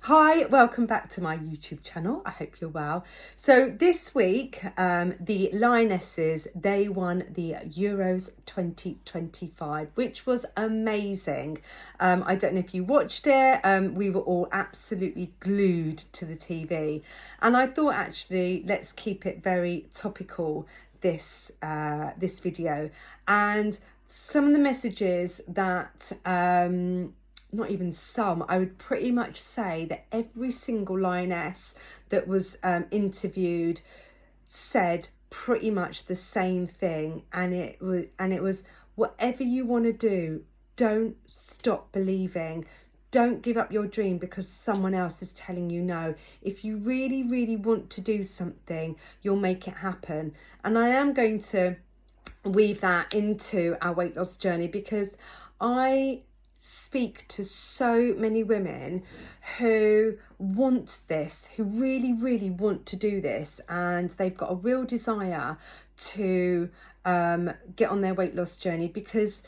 Hi, welcome back to my YouTube channel. I hope you're well. So this week, the Lionesses, they won the Euros 2025, which was amazing. I don't know if you watched it. We were all absolutely glued to the TV. And I thought, actually, let's keep it very topical, this video. And some of the messages that... not even some, I would pretty much say that every single lioness that was interviewed said pretty much the same thing, and it was whatever you want to do, don't stop believing. Don't give up your dream because someone else is telling you no. If you really, really want to do something, you'll make it happen. And I am going to weave that into our weight loss journey, because I speak to so many women who want this, who really, really want to do this, and they've got a real desire to get on their weight loss journey because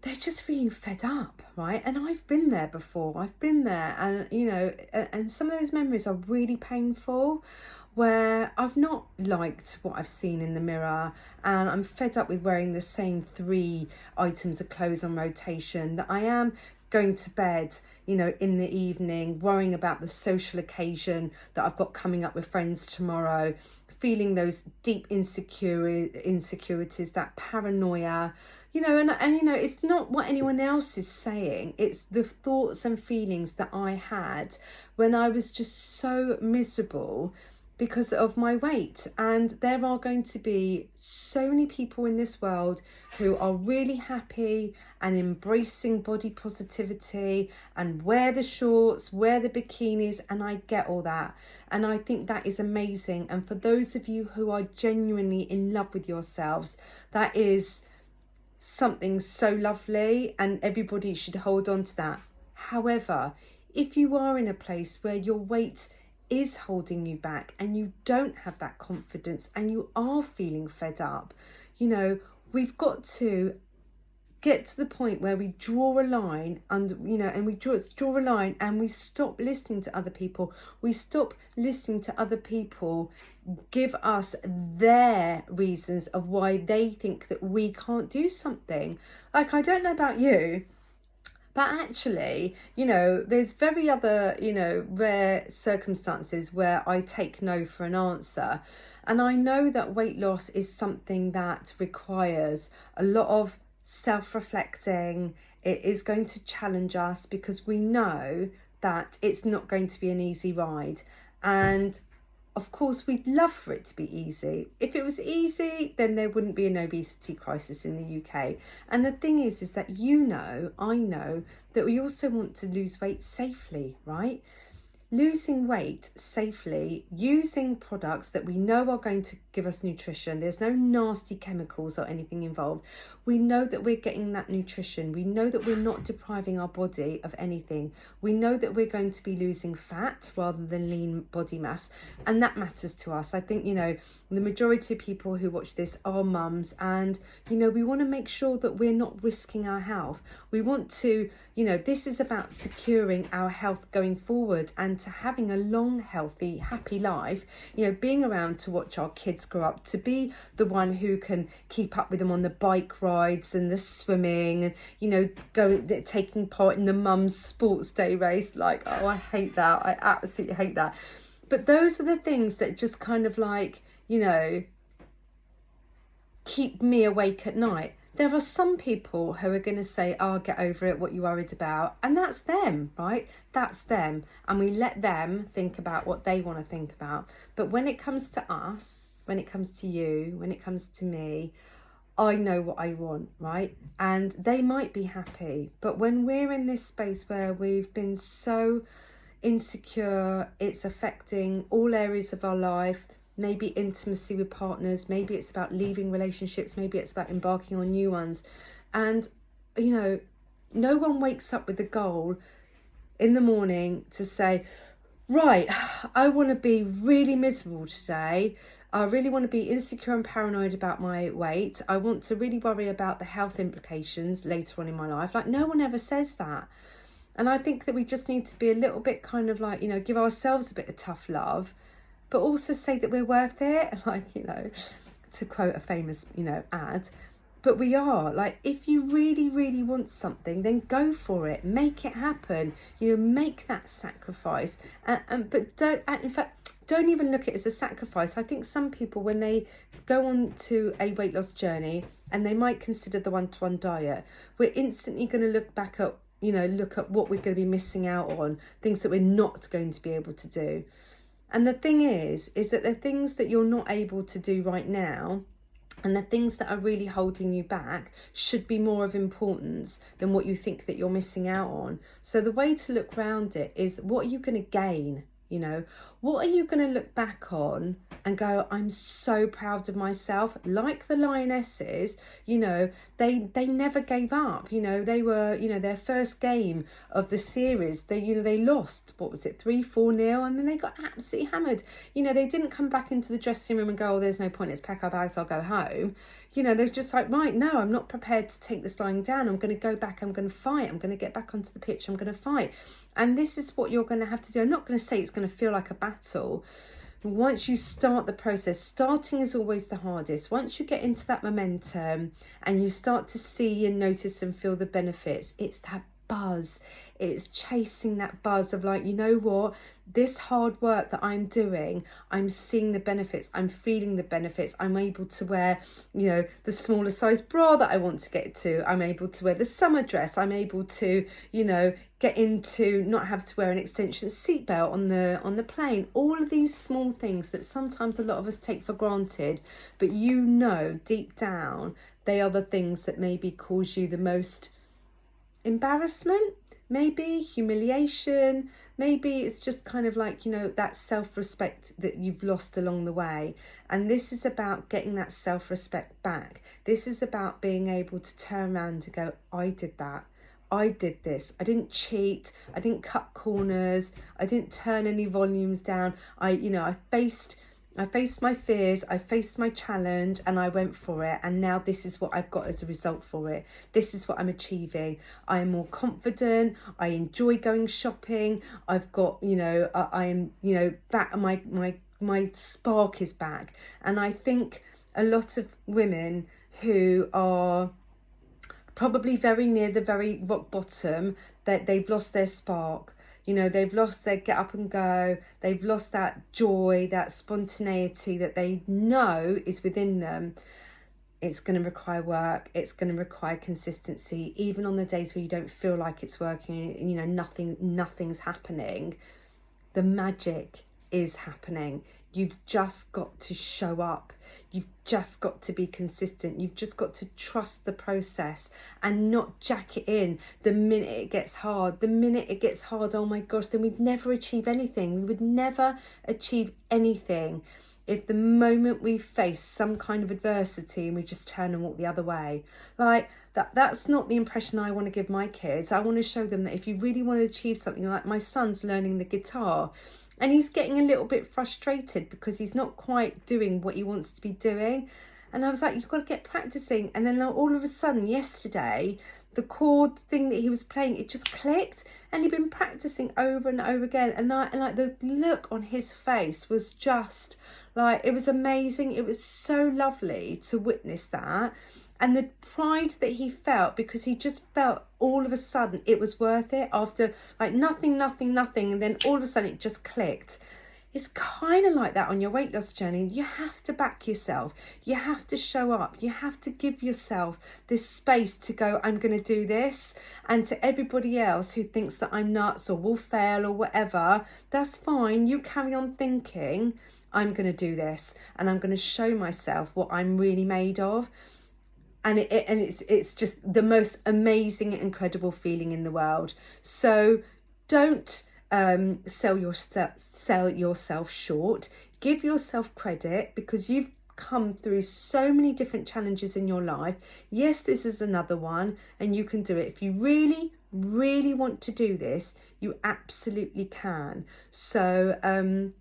they're just feeling fed up, right? And I've been there before. I've been there, and you know, and some of those memories are really painful, where I've not liked what I've seen in the mirror, and I'm fed up with wearing the same 3 items of clothes on rotation, that I am going to bed, you know, in the evening, worrying about the social occasion that I've got coming up with friends tomorrow, feeling those deep insecurities, that paranoia, you know, and you know, it's not what anyone else is saying, it's the thoughts and feelings that I had when I was just so miserable because of my weight. And there are going to be so many people in this world who are really happy and embracing body positivity and wear the shorts, wear the bikinis, and I get all that, and I think that is amazing. And for those of you who are genuinely in love with yourselves, that is something so lovely, and everybody should hold on to that. However, if you are in a place where your weight is holding you back and you don't have that confidence and you are feeling fed up, you know, we've got to get to the point where we draw a line under, you know, and we draw a line and we stop listening to other people. We stop listening to other people give us their reasons of why they think that we can't do something. Like, I don't know about you, but actually, you know, there's very other, you know, rare circumstances where I take no for an answer. And I know that weight loss is something that requires a lot of self-reflecting. It is going to challenge us because we know that it's not going to be an easy ride. And of course, we'd love for it to be easy. If it was easy, then there wouldn't be an obesity crisis in the UK. And the thing is that, you know, I know that we also want to lose weight safely, right? Losing weight safely using products that we know are going to give us nutrition. There's no nasty chemicals or anything involved. We know that we're getting that nutrition. We know that we're not depriving our body of anything. We know that we're going to be losing fat rather than lean body mass. And that matters to us. I think, you know, the majority of people who watch this are mums, and, you know, we want to make sure that we're not risking our health. We want to, you know, this is about securing our health going forward and to having a long, healthy, happy life, you know, being around to watch our kids grow up, to be the one who can keep up with them on the bike rides and the swimming, and, you know, taking part in the mum's sports day race. Like, oh, I hate that. I absolutely hate that. But those are the things that just kind of like, you know, keep me awake at night. There are some people who are going to say, oh, get over it, what you worried about. And that's them, right? That's them. And we let them think about what they want to think about. But when it comes to us, when it comes to you, when it comes to me, I know what I want, right? And they might be happy. But when we're in this space where we've been so insecure, it's affecting all areas of our life, maybe intimacy with partners, maybe it's about leaving relationships, maybe it's about embarking on new ones. And, you know, no one wakes up with the goal in the morning to say, right, I want to be really miserable today. I really want to be insecure and paranoid about my weight. I want to really worry about the health implications later on in my life. Like, no one ever says that. And I think that we just need to be a little bit kind of like, you know, give ourselves a bit of tough love, but also say that we're worth it. Like, you know, to quote a famous, you know, ad, but we are. Like, if you really, really want something, then go for it, make it happen, you know, make that sacrifice. But don't, in fact, don't even look at it as a sacrifice. I think some people, when they go on to a weight loss journey and they might consider the one-to-one diet, we're instantly going to look back at, you know, look at what we're going to be missing out on, things that we're not going to be able to do. And the thing is that the things that you're not able to do right now, and the things that are really holding you back, should be more of importance than what you think that you're missing out on. So the way to look around it is, what are you going to gain? You know, what are you going to look back on and go, I'm so proud of myself? Like the Lionesses, you know, they never gave up. You know, they were, you know, their first game of the series, they lost, what was it, 3-4-0, and then they got absolutely hammered. You know, they didn't come back into the dressing room and go, oh, there's no point, let's pack our bags, I'll go home. You know, they're just like, right, no, I'm not prepared to take this lying down. I'm going to go back, I'm going to fight, I'm going to get back onto the pitch, I'm going to fight. And this is what you're going to have to do. I'm not going to say it's going to feel like a battle. Once you start the process, starting is always the hardest. Once you get into that momentum and you start to see and notice and feel the benefits, it's that buzz. It's chasing that buzz of like, you know what, this hard work that I'm doing, I'm seeing the benefits, I'm feeling the benefits. I'm able to wear, you know, the smaller size bra that I want to get to. I'm able to wear the summer dress. I'm able to, you know, get into not have to wear an extension seatbelt on the plane. All of these small things that sometimes a lot of us take for granted, but you know deep down they are the things that maybe cause you the most embarrassment, maybe humiliation, maybe it's just kind of like, you know, that self-respect that you've lost along the way. And this is about getting that self-respect back. This is about being able to turn around and go, I did that, I did this, I didn't cheat, I didn't cut corners, I didn't turn any volumes down. I faced my fears, I faced my challenge, and I went for it. And now this is what I've got as a result for it. This is what I'm achieving. I am more confident. I enjoy going shopping. I've got, you know, I'm, you know, back. My spark is back. And I think a lot of women who are probably very near the very rock bottom, that they've lost their spark. You know, they've lost their get up and go. They've lost that joy, that spontaneity that they know is within them. It's going to require work. It's going to require consistency. Even on the days where you don't feel like it's working, you know, nothing's happening. The magic is happening. You've just got to show up. You've just got to be consistent. You've just got to trust the process and not jack it in the minute it gets hard. The minute it gets hard, oh my gosh, then we'd never achieve anything. We would never achieve anything if the moment we face some kind of adversity and we just turn and walk the other way. Like that's not the impression I want to give my kids. I want to show them that if you really want to achieve something, like my son's learning the guitar, and he's getting a little bit frustrated because he's not quite doing what he wants to be doing. And I was like, you've got to get practicing. And then all of a sudden yesterday, the chord thing that he was playing, it just clicked, and he'd been practicing over and over again. And like the look on his face was just like, it was amazing. It was so lovely to witness that. And the pride that he felt, because he just felt all of a sudden it was worth it after like nothing. And then all of a sudden it just clicked. It's kind of like that on your weight loss journey. You have to back yourself. You have to show up. You have to give yourself this space to go, I'm going to do this. And to everybody else who thinks that I'm nuts or will fail or whatever, that's fine. You carry on thinking, I'm going to do this and I'm going to show myself what I'm really made of. And it's just the most amazing, incredible feeling in the world. So don't sell yourself short. Give yourself credit, because you've come through so many different challenges in your life. Yes, this is another one, and you can do it. If you really, really want to do this, you absolutely can. So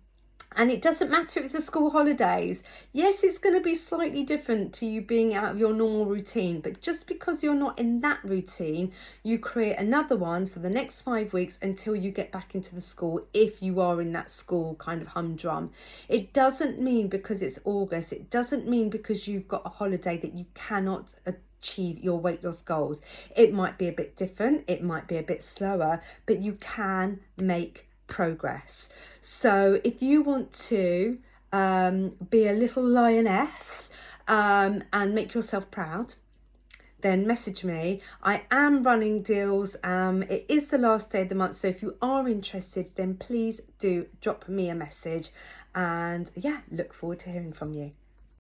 And it doesn't matter if it's the school holidays. Yes, it's going to be slightly different to you being out of your normal routine, but just because you're not in that routine, you create another one for the next 5 weeks until you get back into the school, if you are in that school kind of humdrum. It doesn't mean because it's August, it doesn't mean because you've got a holiday that you cannot achieve your weight loss goals. It might be a bit different, it might be a bit slower, but you can make progress. So if you want to be a little lioness and make yourself proud, then message me. I am running deals. It is the last day of the month, so if you are interested, then please do drop me a message, and yeah, look forward to hearing from you.